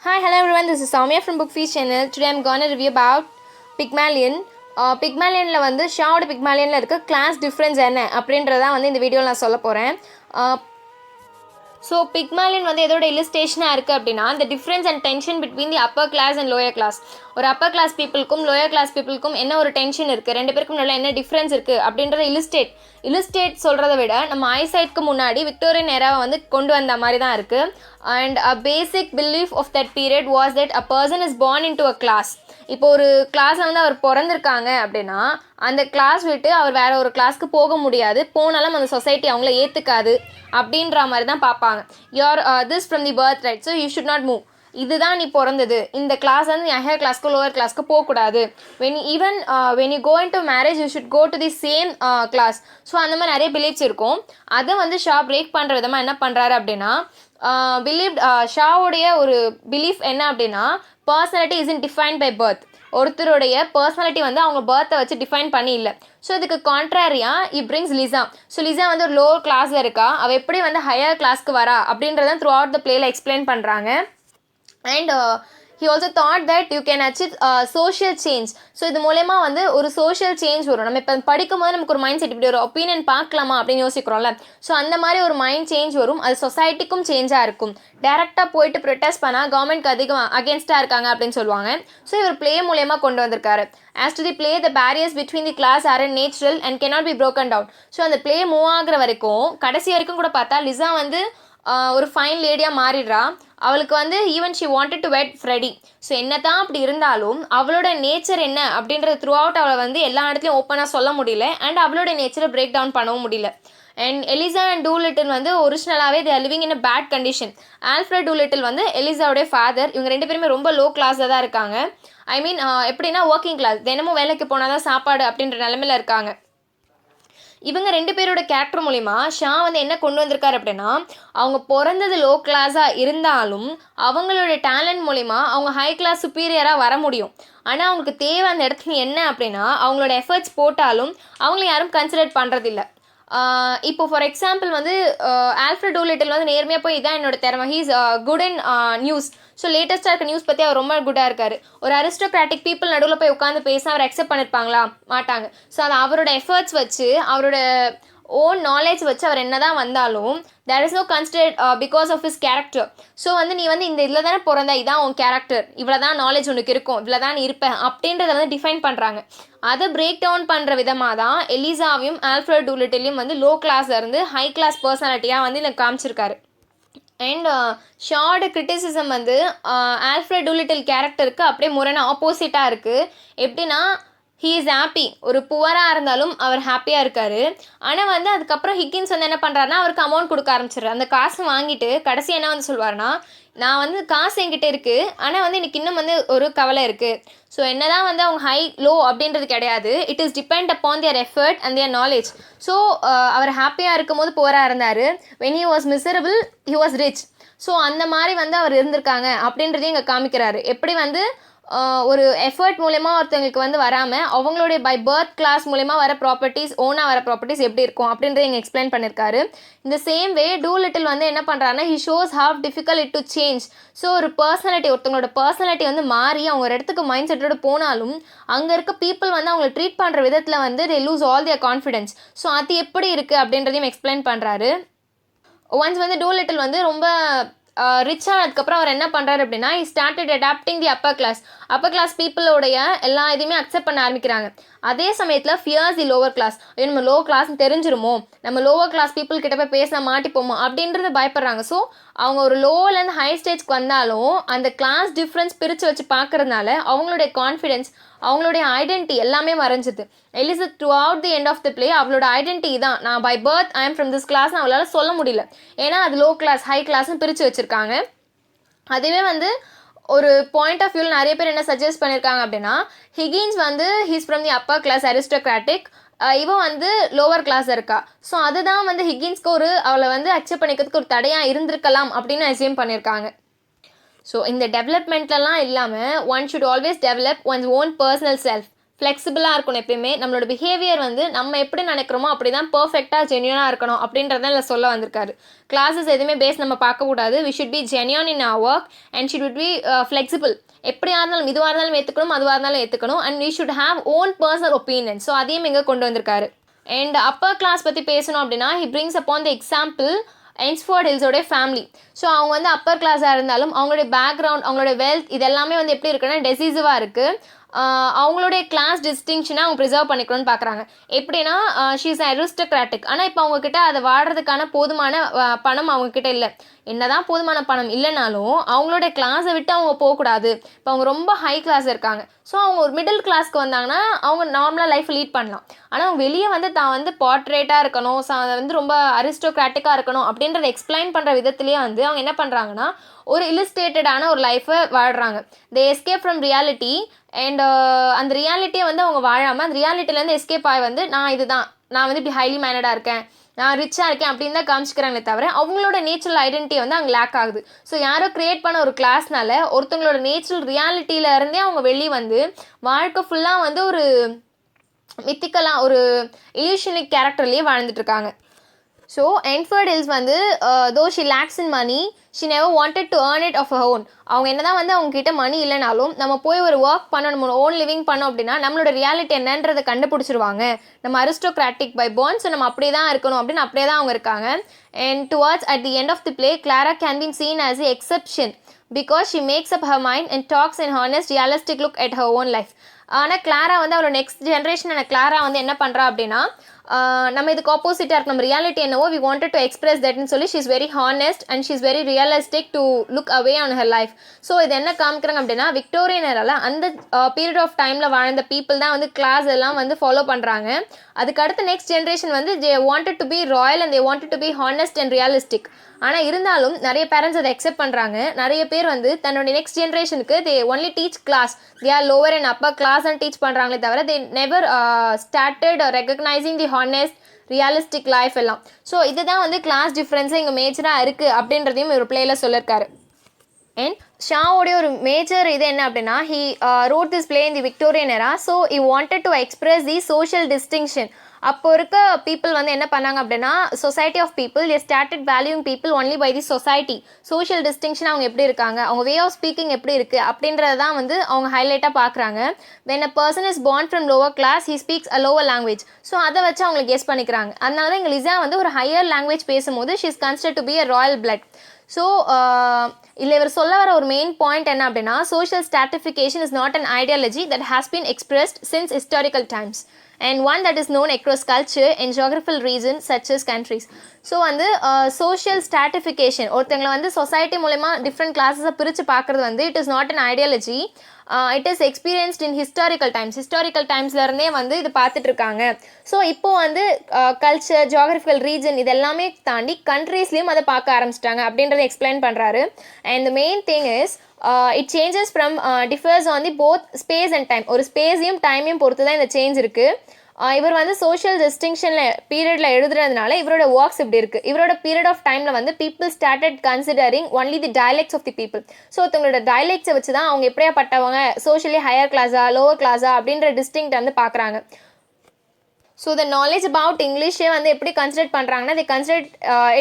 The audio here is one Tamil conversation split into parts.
Hi, hello everyone. This is Soumya from Bookfeast channel. Today I'm gonna review about Pygmalion. Pygmalionல வந்து ஷாவோட Pygmalionல இருக்க கிளாஸ் டிஃப்ரென்ஸ் என்ன அப்படின்றதான் வந்து இந்த வீடியோவில் நான் சொல்ல போகிறேன். ஸோ பிக்மாலியன் வந்து எதோட இல்லஸ்ட்ரேஷனாக இருக்குது அப்படின்னா இந்த difference and tension between the upper class and lower class. ஒரு அப்பர் கிளாஸ் பீப்புளுக்கும் லோயர் கிளாஸ் பீப்புளுக்கும் என்ன ஒரு டென்ஷன் இருக்குது, ரெண்டு பேருக்கும் நல்ல என்ன டிஃப்ரென்ஸ் இருக்குது அப்படின்றத இல்லஸ்ட்ரேட் சொல்கிறத விட நம்ம ஐசைட்க்கு முன்னாடி விக்டோரியன் எராவை வந்து கொண்டு வந்த மாதிரி தான் இருக்குது. And a basic belief of that period was that a person is born into a class. இப்போ ஒரு கிளாஸில் வந்து அவர் பிறந்திருக்காங்க அப்படின்னா அந்த கிளாஸ் விட்டு அவர் வேற ஒரு கிளாஸ்க்கு போக முடியாது, போனாலும் அந்த சொசைட்டி அவங்கள ஏற்றுக்காது அப்படின்ற மாதிரி தான் பார்ப்பாங்க. You're this from the birth right, so you should not move. இதுதான் நீ பிறந்தது, இந்த கிளாஸ் வந்து நீ ஹையர் கிளாஸ்க்கு லோவர் கிளாஸ்க்கு போகக்கூடாது. When you go into marriage you should go to the same class. So அந்த மாதிரி நிறைய பிலீஃப்ஸ் இருக்கும். அதை வந்து ஷா பிரேக் பண்ணுற விதமாக என்ன பண்ணுறாரு அப்படின்னா ஷாவுடைய ஒரு பிலீஃப் என்ன அப்படின்னா personality is in define by birth. ஒருத்தருடைய பர்சனாலிட்டி வந்து அவங்க பர்த்தை வச்சு டிஃபைன் பண்ணி இல்லை. ஸோ இதுக்கு கான்ட்ராரியாக பிரிங்ஸ் லிசா. ஸோ லிசா வந்து ஒரு லோவர் கிளாஸில் இருக்கா, அவள் எப்படி வந்து ஹையர் கிளாஸ்க்கு வரா அப்படின்றத த்ரூ அவுட் த பிளேயில் எக்ஸ்பிளைன் பண்ணுறாங்க. And he also thought that you can achieve social change. So இது மூலயமா வந்து ஒரு சோஷியல் சேஞ்ச் வரும். நம்ம இப்போ படிக்கும்போது நமக்கு ஒரு மைண்ட் செட் இப்படி ஒரு ஒப்பீனியன் பார்க்கலாமா அப்படின்னு யோசிக்கிறோம்ல. ஸோ அந்த மாதிரி ஒரு மைண்ட் சேஞ்ச் வரும், அது சொசைட்டிக்கும் சேஞ்சாக இருக்கும். டேரெக்டாக போயிட்டு ப்ரொட்டஸ்ட் பண்ணால் கவர்மெண்ட்க்கு அதிகம் அகேன்ஸ்டாக இருக்காங்க அப்படின்னு சொல்லுவாங்க. ஸோ இவர் பிளே மூலயமா கொண்டு வந்திருக்காரு. As to the play, the barriers between the class are natural and cannot be broken down. So அந்த பிளே மூவ் ஆகுற வரைக்கும் கடைசி வரைக்கும் கூட பார்த்தா லிசா வந்து ஒரு ஃபைன் லேடியாக மாறிடுறா. அவளுக்கு வந்து even she wanted to wet Freddy. So என்ன தான் அப்படி இருந்தாலும் அவளோட நேச்சர் என்ன அப்படின்றது த்ரூ அவுட் அவளை வந்து எல்லா இடத்துலையும் ஓப்பனாக சொல்ல முடியல. அண்ட் அவளோட நேச்சரை பிரேக் டவுன் பண்ணவும் முடியல. அண்ட் எலிசா அண்ட் டூலிட்டில் வந்து ஒரிஜினலாகவே they are living in a bad condition. Alfred Doolittle வந்து எலிசாவுடைய ஃபாதர். இவங்க ரெண்டு பேருமே ரொம்ப லோ கிளாஸில் தான் இருக்காங்க. ஐ மீன் எப்படின்னா ஒர்க்கிங் கிளாஸ், தினமும் வேலைக்கு போனால் தான் சாப்பாடு அப்படின்ற நிலமையில இருக்காங்க. இவங்க ரெண்டு பேரோட கேரக்டர் மூலிமா ஷா வந்து என்ன கொண்டு வந்திருக்காரு அப்படின்னா அவங்க பிறந்தது லோ கிளாஸாக இருந்தாலும் அவங்களோட டேலண்ட் மூலிமா அவங்க ஹை கிளாஸ் சுப்பீரியராக வர முடியும். ஆனால் அவங்களுக்கு தேவை அந்த இடத்துல என்ன அப்படின்னா அவங்களோட எஃபர்ட்ஸ் போட்டாலும் அவங்கள யாரும் கன்சிடர் பண்ணுறதில்ல. இப்போ ஃபார் எக்ஸாம்பிள் வந்து ஆல்ஃப்ரட் டூலிட்டில் வந்து நேர்மையாக போய் இதான் என்னோட திறமை, he's good in news. So லேட்டஸ்ட்டாக இருக்க நியூஸ் பற்றி அவர் ரொம்ப குட்டாக இருக்கார். ஒரு அரிஸ்டோக்ராட்டிக் பீப்புள் நடுவில் போய் உட்காந்து பேச அவர் அக்செப்ட் பண்ணியிருப்பாங்களா? மாட்டாங்க. ஸோ அது அவரோட எஃபர்ட்ஸ் வச்சு அவரோட ஓன் நாலேஜ் வச்சு அவர் என்ன தான் வந்தாலும் there is no considered because of his character. So வந்து நீ வந்து இந்த இதில் தானே பிறந்த, இதான் உன் கேரக்டர், இவ்வளோ தான் நாலேஜ் உனக்கு இருக்கும், இவ்வளோ தான் நீ இருப்பேன் அப்படின்றத வந்து டிஃபைன் பண்ணுறாங்க. அதை பிரேக் டவுன் பண்ணுற விதமாக தான் எலிசாவையும் ஆல்ஃப்ரட் டூலிட்டிலையும் வந்து லோ கிளாஸில் இருந்து ஹை கிளாஸ் பர்சனாலிட்டியாக வந்து எனக்கு காமிச்சிருக்காரு. அண்ட் ஷாவோட கிரிட்டிசிசம் வந்து ஆல்ஃப்ரட் டூலிட்டில் கேரக்டருக்கு அப்படியே முரண ஆப்போசிட்டாக இருக்குது. எப்படின்னா ஹீ இஸ் ஹாப்பி, ஒரு புவராக இருந்தாலும் அவர் ஹாப்பியாக இருக்கார். ஆனால் வந்து அதுக்கப்புறம் ஹிக்கின்ஸ் வந்து என்ன பண்ணுறாருனா அவருக்கு அமௌண்ட் கொடுக்க ஆரம்பிச்சிடுறாரு. அந்த காசு வாங்கிட்டு கடைசி என்ன வந்து சொல்வார்னா நான் வந்து காசு என்கிட்ட இருக்குது, ஆனால் வந்து எனக்கு இன்னும் வந்து ஒரு கவலை இருக்குது. ஸோ என்ன தான் வந்து அவங்க ஹை லோ அப்படின்றது கிடையாது, it is depend upon their effort and their knowledge. So அவர் ஹாப்பியாக இருக்கும் போது புவராக இருந்தார், when he was miserable he was rich. So அந்த மாதிரி வந்து அவர் இருந்திருக்காங்க அப்படின்றதையும் இங்கே காமிக்கிறாரு. எப்படி வந்து ஒரு எஃபர்ட் மூலயமா ஒருத்தவங்களுக்கு வந்து வராமல் அவங்களுடைய பை பர்த் கிளாஸ் மூலயமா வர ப்ராப்பர்ட்டிஸ், ஓனாக வர ப்ராப்பர்ட்டிஸ் எப்படி இருக்கும் அப்படின்றத இங்கே எக்ஸ்பிளைன் பண்ணியிருக்காரு. இந்த சேம் வே டூலிட்டில் வந்து என்ன பண்ணுறாருன்னா he shows how difficult it to change. So ஒரு பர்சனாலிட்டி, ஒருத்தவங்களோட பர்சனாலிட்டி வந்து மாறி அவங்க ஒரு இடத்துக்கு மைண்ட் செட்டோடு போனாலும் அங்கே இருக்க பீப்புள் வந்து அவங்களை ட்ரீட் பண்ணுற விதத்தில் வந்து தே loose all their confidence. So அது எப்படி இருக்குது அப்படின்றதையும் எக்ஸ்பிளைன் பண்ணுறாரு. ஒன்ஸ் வந்து டூலிட்டில் வந்து ரொம்ப ரிச் ஆனதுக்கப்புறம் அவர் என்ன பண்ணுறாரு அப்படின்னா he started adapting the upper class பீப்புளோடைய எல்லா இதையுமே அக்செப்ட் பண்ண ஆரம்பிக்கிறாங்க. அதே சமயத்தில் ஃபியர்ஸ் தி லோவர் கிளாஸ். நம்ம லோ கிளாஸ்னு தெரிஞ்சிருமோ, நம்ம லோவர் கிளாஸ் பீப்புள் கிட்ட போய் பேச மாட்டிப்போமோ அப்படின்றது பயப்படுறாங்க. ஸோ அவங்க ஒரு லோவிலேருந்து ஹை ஸ்டேஜ்க்கு வந்தாலும் அந்த கிளாஸ் டிஃப்ரென்ஸ் பிரித்து வச்சு பார்க்கறதுனால அவங்களுடைய கான்ஃபிடென்ஸ், அவங்களுடைய ஐடென்டிட்டி எல்லாமே மறைஞ்சிது. Eliza throughout the end of the play அவளோட ஐடென்டிட்டி தான் நான் by birth I am from this கிளாஸ்னு அவளால் சொல்ல முடியல. ஏன்னா அது லோ கிளாஸ் ஹை கிளாஸ்னு பிரித்து வச்சுருக்காங்க. அதுவே வந்து ஒரு பாயிண்ட் ஆஃப் வியூவில் நிறைய பேர் என்ன சஜஸ்ட் பண்ணியிருக்காங்க அப்படின்னா ஹிகின்ஸ் வந்து he's from the upper class aristocratic, இவன் வந்து லோவர் கிளாஸ் இருக்கா. ஸோ அதுதான் வந்து ஹிகின்ஸ்க்கு ஒரு அவளை வந்து அக்செப்ட் பண்ணிக்கிறதுக்கு ஒரு தடையாக இருந்திருக்கலாம் அப்படின்னு அசியூம் பண்ணியிருக்காங்க. ஸோ இந்த டெவலப்மெண்ட்லலாம் இல்லாமல் one should always develop one's own personal self. ஃப்ளெக்சிபிளாக இருக்கணும் எப்பயுமே. நம்மளோட பிஹேவியர் வந்து நம்ம எப்படி நினைக்கிறோமோ அப்படி தான் பர்ஃபெக்டாக ஜென்யூனாக இருக்கணும் அப்படின்றத இதில் சொல்ல வந்திருக்காரு. கிளாஸஸ் எதுவுமே பேஸ் நம்ம பார்க்கக்கூடாது. We should be genuine in our work and should be flexible. எப்படியா இருந்தாலும் இதுவாக இருந்தாலும் ஏற்றுக்கணும், அதுவாக இருந்தாலும் ஏற்றுக்கணும். And we should have own personal opinion. So அதையும் இங்கே கொண்டு வந்திருக்காரு. அண்ட் அப்பர் கிளாஸ் பற்றி பேசணும் அப்படின்னா he brings upon the example Eynsford ஹில்ஸோடைய ஃபேமிலி. ஸோ அவங்க வந்து அப்பர் கிளாஸாக இருந்தாலும் அவங்களுடைய பேக்ரவுண்ட், அவங்களுடைய வெல்த் இது எல்லாமே வந்து எப்படி இருக்குன்னா டெசிசிவாக இருக்குது. அவங்களுடைய கிளாஸ் டிஸ்டிங்ஷனை அவங்க ப்ரிசர்வ் பண்ணிக்கணும்னு பார்க்குறாங்க. எப்படின்னா ஷீ இஸ் அரிஸ்டோக்ராட்டிக். ஆனால் இப்போ அவங்கக்கிட்ட அதை வாடுறதுக்கான போதுமான பணம் அவங்கக்கிட்ட இல்லை. என்னதான் போதுமான பணம் இல்லைனாலும் அவங்களோட கிளாஸை விட்டு அவங்க போகக்கூடாது. இப்போ அவங்க ரொம்ப ஹை கிளாஸ் இருக்காங்க. ஸோ அவங்க ஒரு மிடில் கிளாஸ்க்கு வந்தாங்கன்னா அவங்க நார்மலாக லைஃப் லீட் பண்ணலாம். ஆனால் அவங்க வெளியே வந்து தான் வந்து பார்ட்ரேட்டாக இருக்கணும், வந்து ரொம்ப அரிஸ்டோக்ராட்டிக்காக இருக்கணும் அப்படின்றத எக்ஸ்பிளைன் பண்ணுற விதத்துலேயே வந்து அவங்க என்ன பண்ணுறாங்கன்னா ஒரு இல்லுஸ்ட்ரேட்டடான ஒரு லைஃப்பை வாழ்கிறாங்க. தே எஸ்கேப் ஃப்ரம் ரியாலிட்டி. அண்ட் அந்த ரியாலிட்டியை வந்து அவங்க வாழாமல் அந்த ரியாலிட்டிலேருந்து எஸ்கேப் ஆகி வந்து நான் இதுதான், நான் வந்து இப்படி ஹைலி மைண்டடாக இருக்கேன், நான் ரிச்சாக இருக்கேன் அப்படின்னு தான் காமிச்சிக்கிறாங்களே தவிர அவங்களோட நேச்சுரல் ஐடென்டிட்டி வந்து அங்கே லேக் ஆகுது. ஸோ யாரோ க்ரியேட் பண்ண ஒரு கிளாஸ்னால ஒருத்தவங்களோட நேச்சுரல் ரியாலிட்டியில இருந்தே அவங்க வெளியே வந்து வாழ்க்கை ஃபுல்லாக வந்து ஒரு மித்திக்கலாக ஒரு இல்யூஷனிக் கேரக்டர்லேயே வாழ்ந்துட்டுருக்காங்க. ஸோ என்ஃபோர்ட் ஹில்ஸ் வந்து though she lacks in money she never wanted to earn it of a own. அவங்க என்ன தான் வந்து அவங்ககிட்ட மணி இல்லைனாலும் நம்ம போய் ஒரு ஒர்க் பண்ணணும், நம்ம ஓன் லிவிங் பண்ணோம் அப்படின்னா நம்மளோட ரியாலிட்டி என்னன்றதை கண்டுபிடிச்சிருவாங்க. நம்ம அரிஸ்டோக்ராட்டிக் பை பார்ன், ஸோ நம்ம அப்படியே தான் இருக்கணும் அப்படின்னு அப்படியே தான் அவங்க இருக்காங்க. And towards at the end of the play Clara can been seen as a exception because she makes up her mind and talks in honest realistic look at her own life. ஆனால் கிளாரா வந்து அவரோட நெக்ஸ்ட் ஜென்ரேஷனான கிளாரா வந்து என்ன பண்ணுறா அப்படின்னா நம்ம இதுக்கு ஆப்போசிட்டாக இருக்கு, நம்ம ரியாலிட்டி என்னவோ வி வாண்டட் டு எக்ஸ்பிரஸ் தட்னு சொல்லி she is very honest and she is very realistic to look away on her life. So இது என்ன காமிக்கிறாங்க அப்படின்னா விக்டோரியன் ஏரால அந்த பீரியட் ஆஃப் டைமில் வாழ்ந்த பீப்புள் தான் வந்து கிளாஸ் எல்லாம் வந்து ஃபாலோ பண்ணுறாங்க. அதுக்கு அடுத்த நெக்ஸ்ட் ஜென்ரேஷன் வந்து they wanted to be royal and they wanted to be honest and realistic. ஆனால் இருந்தாலும் நிறைய பேரண்ட்ஸ் அதை அக்செப்ட் பண்ணுறாங்க. நிறைய பேர் வந்து தன்னோட நெக்ஸ்ட் ஜென்ரேஷனுக்கு they only teach class, they are lower and upper class and teach பண்ணுறாங்களே தவிர they never started recognising the honest realistic life எல்லாம். ஸோ இதுதான் வந்து கிளாஸ் டிஃப்ரென்ஸு இங்கே மேஜராக இருக்குது அப்படின்றதையும் ஒரு பிளேயில் சொல்லியிருக்காரு. அண்ட் ஷாவோடைய ஒரு மேஜர் இது என்ன அப்படின்னா he wrote this play in the Victorian era. So he wanted to express the social distinction. அப்போ இருக்க பீப்புள் வந்து என்ன பண்ணாங்க அப்படின்னா society of people they started valuing people only by the society. Social distinction அவங்க எப்படி இருக்காங்க, அவங்க வே ஆஃப் ஸ்பீக்கிங் எப்படி இருக்குது அப்படின்றத தான் வந்து அவங்க ஹைலைட்டாக பார்க்குறாங்க. When a person is born from lower class he speaks a lower language. So அதை வச்சு அவங்க கெஸ் பண்ணிக்கிறாங்க. அதனால தான் இங்கே லிசா வந்து ஒரு ஹையர் லாங்குவேஜ் பேசும்போது she is considered to be a royal blood. So இல்லை இவர் சொல்ல வர ஒரு மெயின் பாயிண்ட் என்ன அப்படின்னா social stratification is not an ideology that has been expressed since historical times and one that is known across culture and geographical regions such as countries. So வந்து சோஷியல் ஸ்ட்ராட்டிஃபிகேஷன் ஒருத்தங்களை வந்து சொசைட்டி மூலமா டிஃப்ரெண்ட் கிளாஸஸை பிரித்து பார்க்குறது வந்து it is not an ideology, it is experienced in historical times. Historical டைம்ஸ்லேருந்தே வந்து இது பார்த்துட்ருக்காங்க. ஸோ இப்போது வந்து கல்ச்சர், ஜியாகிரபிக்கல் ரீஜன் இது எல்லாமே தாண்டி கண்ட்ரீஸ்லேயும் அதை பார்க்க ஆரம்பிச்சிட்டாங்க அப்படின்றத எக்ஸ்பிளைன் பண்ணுறாரு. And the main thing is it changes from differs on the both space and time. ஒரு ஸ்பேஸையும் டைமையும் பொறுத்து தான் இந்த சேஞ்ச் இருக்குது. இவர் வந்து சோஷியல் டிஸ்டிங்ஷனில் பீரியடில் எழுதுறதுனால இவரோட ஒர்க்ஸ் இப்படி இருக்குது. இவரோட பீரியட் ஆஃப் டைமில் வந்து people started considering only the dialects of the people. So ஒருத்தவங்களோட டயலெக்ட்ஸை வச்சு தான் அவங்க எப்படியாப்பட்டவங்க, சோஷியலி ஹையர் கிளாஸா லோவர் கிளாஸா அப்படின்ற டிஸ்டிங்க்ட் வந்து பார்க்குறாங்க. ஸோ த நாலேஜ் அபவுட் இங்கிலீஷே வந்து எப்படி கன்சிடர் பண்ணுறாங்கன்னா they consider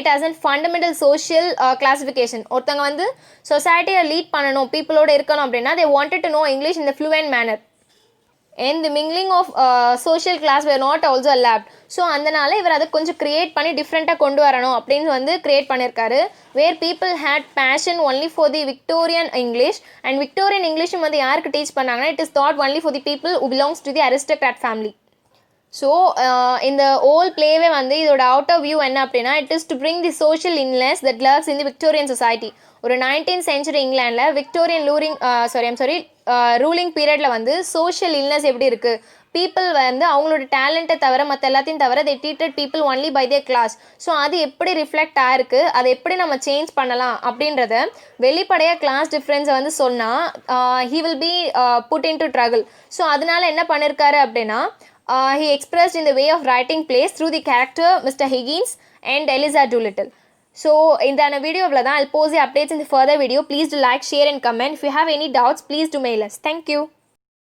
it as a fundamental social classification. ஒருத்தவங்க வந்து சொசைட்டியை லீட் பண்ணணும், பீப்புளோடு இருக்கணும் அப்படின்னா they wanted to know English in the fluent manner. And the mingling of social class were not also allowed. So அதனால இவர் அதை கொஞ்சம் க்ரியேட் பண்ணி டிஃப்ரெண்ட்டாக கொண்டு வரணும் அப்படின்னு வந்து க்ரியேட் பண்ணியிருக்காரு. Where people had passion only for the Victorian English. And Victorian இங்கிலீஷும் வந்து யாருக்கு டீச் பண்ணாங்கன்னா it is thought only for the people who belongs to the aristocrat family. So இந்த ஓல் பிளேவே வந்து இதோட அவுட்டர் வியூ என்ன அப்படின்னா it is to bring the social illness that lurks in the Victorian society. ஒரு 19th century இங்கிலாண்டில் விக்டோரியன் ரூலிங் பீரியடில் வந்து சோஷியல் இல்னஸ் எப்படி இருக்குது, பீப்புள் வந்து அவங்களோட டேலண்ட்டை தவிர மற்ற எல்லாத்தையும் தவிர they treated people only by their class. So அது எப்படி ரிஃப்ளெக்ட் ஆயிருக்கு, அதை எப்படி நம்ம சேஞ்ச் பண்ணலாம் அப்படின்றத வெளிப்படையாக கிளாஸ் டிஃப்ரென்ஸை வந்து சொன்னால் he will be put into trouble. So அதனால என்ன பண்ணியிருக்காரு அப்படின்னா he expressed in the way of writing plays through the character Mr. Higgins and Eliza Doolittle. So in the video I'll post the updates in the further video. Please do like, share and comment. If you have any doubts, please do mail us. Thank you.